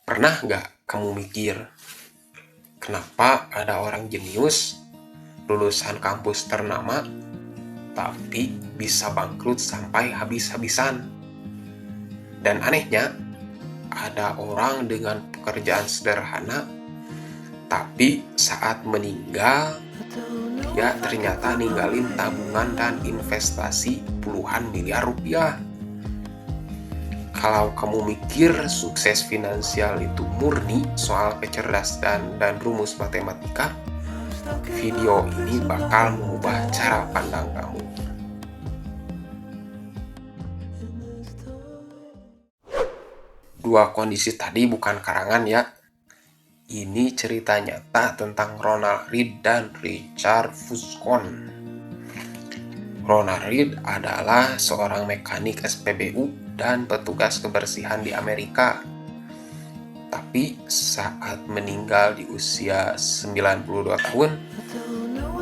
Pernah nggak kamu mikir, kenapa ada orang jenius, lulusan kampus ternama, tapi bisa bangkrut sampai habis-habisan? Dan anehnya, ada orang dengan pekerjaan sederhana, tapi saat meninggal, dia ternyata ninggalin tabungan dan investasi puluhan miliar rupiah. Kalau kamu mikir sukses finansial itu murni soal kecerdasan dan rumus matematika, video ini bakal mengubah cara pandang kamu. Dua kondisi tadi bukan karangan ya. Ini cerita nyata tentang Ronald Read dan Richard Fuscon. Ronald Read adalah seorang mekanik SPBU dan petugas kebersihan di Amerika. Tapi saat meninggal di usia 92 tahun,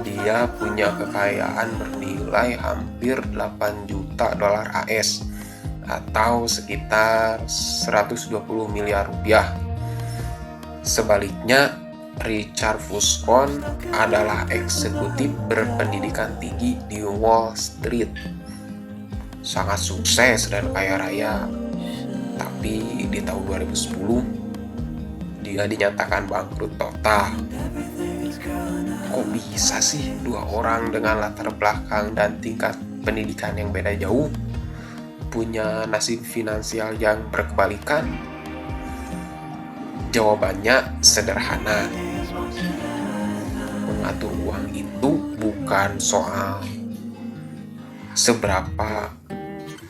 dia punya kekayaan bernilai hampir 8 juta dolar AS atau sekitar 120 miliar rupiah. Sebaliknya, Richard Fuscon adalah eksekutif berpendidikan tinggi di Wall Street. Sangat sukses dan kaya raya. Tapi di tahun 2010, dia dinyatakan bangkrut total. Kok bisa sih dua orang dengan latar belakang dan tingkat pendidikan yang beda jauh punya nasib finansial yang berkebalikan? Jawabannya sederhana. Mengatur uang itu bukan soal seberapa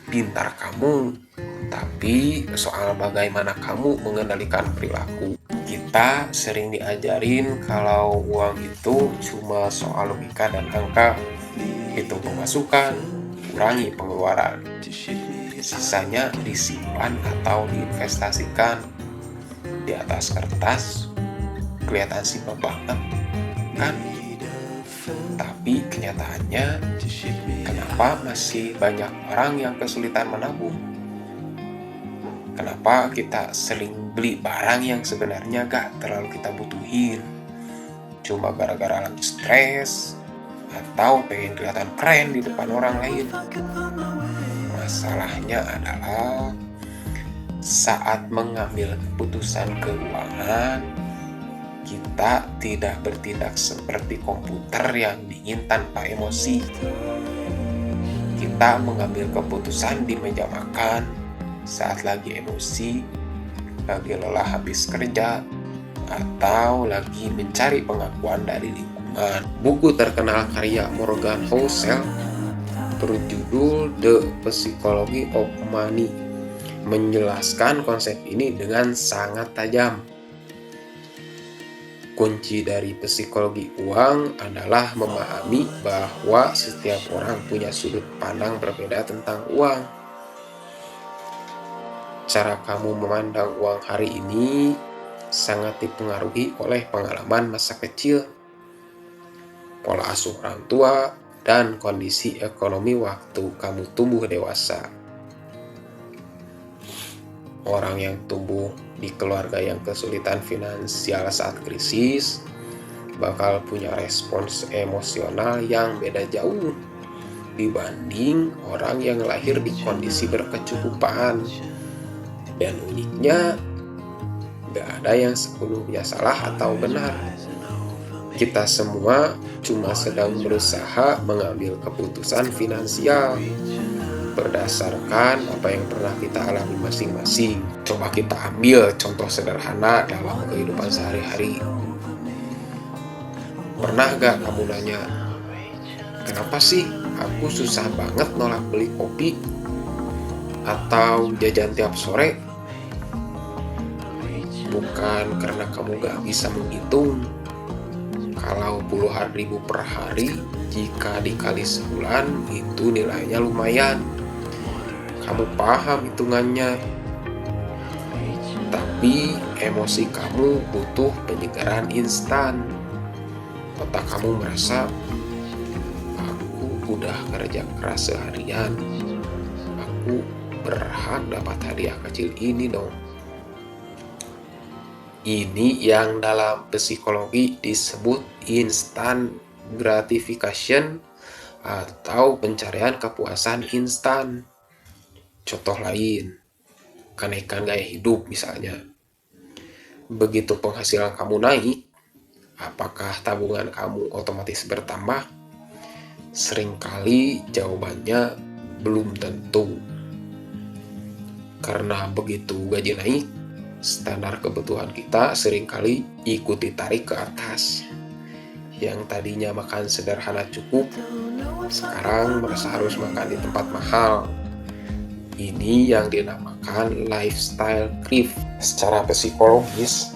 pintar kamu, tapi soal bagaimana kamu mengendalikan perilaku. Kita sering diajarin kalau uang itu cuma soal logika dan angka. Hitung pemasukan, kurangi pengeluaran. Sisanya disimpan atau diinvestasikan. Di atas kertas kelihatan simpel banget kan? Tapi kenyataannya, kenapa masih banyak orang yang kesulitan menabung? Kenapa kita sering beli barang yang sebenarnya gak terlalu kita butuhin, cuma gara-gara lagi stres atau pengen kelihatan keren di depan orang lain? Masalahnya adalah saat mengambil keputusan keuangan, kita tidak bertindak seperti komputer yang dingin tanpa emosi. Kita mengambil keputusan di meja makan saat lagi emosi, lagi lelah habis kerja, atau lagi mencari pengakuan dari lingkungan. Buku terkenal karya Morgan Housel berjudul The Psychology of Money menjelaskan konsep ini dengan sangat tajam. Kunci dari psikologi uang adalah memahami bahwa setiap orang punya sudut pandang berbeda tentang uang. Cara kamu memandang uang hari ini sangat dipengaruhi oleh pengalaman masa kecil, pola asuh orang tua, dan kondisi ekonomi waktu kamu tumbuh dewasa. Orang yang tumbuh di keluarga yang kesulitan finansial saat krisis bakal punya respons emosional yang beda jauh dibanding orang yang lahir di kondisi berkecukupan. Dan uniknya, gak ada yang sepenuhnya salah atau benar. Kita semua cuma sedang berusaha mengambil keputusan finansial berdasarkan apa yang pernah kita alami masing-masing. Coba kita ambil contoh sederhana dalam kehidupan sehari-hari. Pernah gak kamu nanya, kenapa sih aku susah banget nolak beli kopi atau jajan tiap sore? Bukan karena kamu gak bisa menghitung. Kalau puluhan ribu per hari, jika dikali sebulan, itu nilainya lumayan. Kamu paham hitungannya. Tapi emosi kamu butuh penyegaran instan. Otak kamu merasa, aku udah kerja keras seharian, aku berhak dapat hadiah kecil ini dong. Ini yang dalam psikologi disebut instant gratification atau pencarian kepuasan instan. Contoh lain, kenaikan gaya hidup misalnya. Begitu penghasilan kamu naik, apakah tabungan kamu otomatis bertambah? Seringkali jawabannya belum tentu. Karena begitu gaji naik, standar kebutuhan kita seringkali ikut ditarik ke atas. Yang tadinya makan sederhana cukup, sekarang merasa harus makan di tempat mahal. Ini yang dinamakan lifestyle creep. Secara psikologis,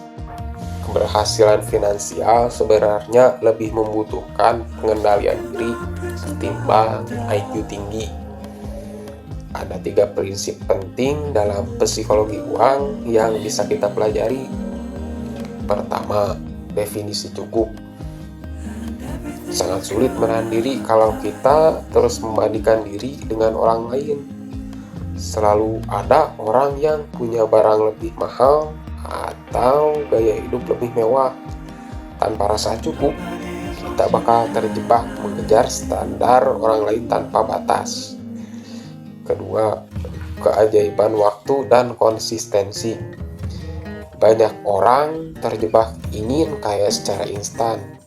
keberhasilan finansial sebenarnya lebih membutuhkan pengendalian diri ketimbang IQ tinggi. Ada 3 prinsip penting dalam psikologi uang yang bisa kita pelajari. Pertama, definisi cukup. Sangat sulit menahan diri kalau kita terus membandingkan diri dengan orang lain. Selalu ada orang yang punya barang lebih mahal atau gaya hidup lebih mewah. Tanpa rasa cukup, kita bakal terjebak mengejar standar orang lain tanpa batas. Kedua, keajaiban waktu dan konsistensi. Banyak orang terjebak ingin kaya secara instan,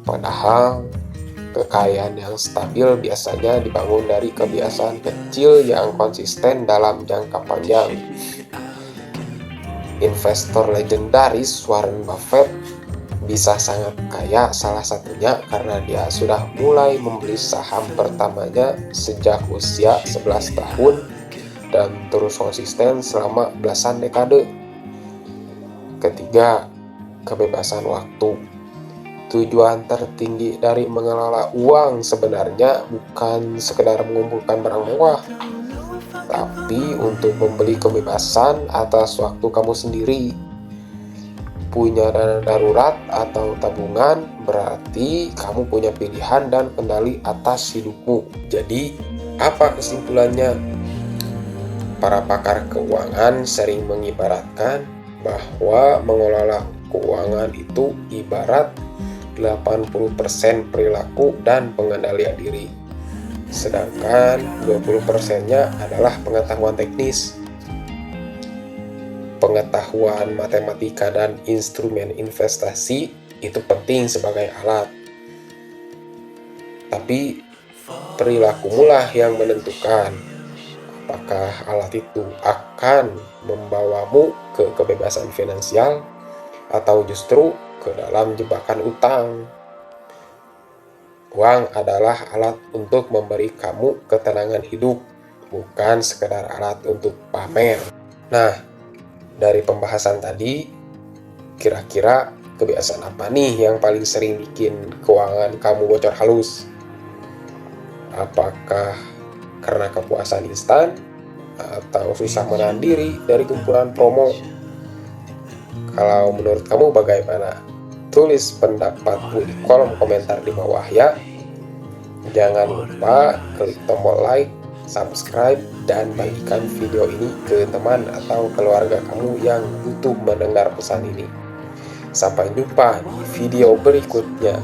padahal kekayaan yang stabil biasanya dibangun dari kebiasaan kecil yang konsisten dalam jangka panjang. Investor legendaris Warren Buffett bisa sangat kaya salah satunya karena dia sudah mulai membeli saham pertamanya sejak usia 11 tahun dan terus konsisten selama belasan dekade. Ketiga, kebebasan waktu. Tujuan tertinggi dari mengelola uang sebenarnya bukan sekedar mengumpulkan barang mewah, tapi untuk membeli kebebasan atas waktu kamu sendiri. Punya dana darurat atau tabungan berarti kamu punya pilihan dan kendali atas hidupmu. Jadi, apa kesimpulannya? Para pakar keuangan sering mengibaratkan bahwa mengelola keuangan itu ibarat 80% perilaku dan pengendalian diri. Sedangkan 20%-nya adalah pengetahuan teknis. Pengetahuan matematika dan instrumen investasi itu penting sebagai alat. Tapi perilakumu yang menentukan apakah alat itu akan membawamu ke kebebasan finansial atau justru ke dalam jebakan utang. Uang adalah alat untuk memberi kamu ketenangan hidup, bukan sekedar alat untuk pamer. Nah, dari pembahasan tadi, kira-kira kebiasaan apa nih yang paling sering bikin keuangan kamu bocor halus? Apakah karena kepuasan instan atau susah menahan diri dari tumpuan promo? Kalau menurut kamu bagaimana? Tulis pendapatmu di kolom komentar di bawah ya. Jangan lupa klik tombol like, subscribe, dan bagikan video ini ke teman atau keluarga kamu yang butuh mendengar pesan ini. Sampai jumpa di video berikutnya.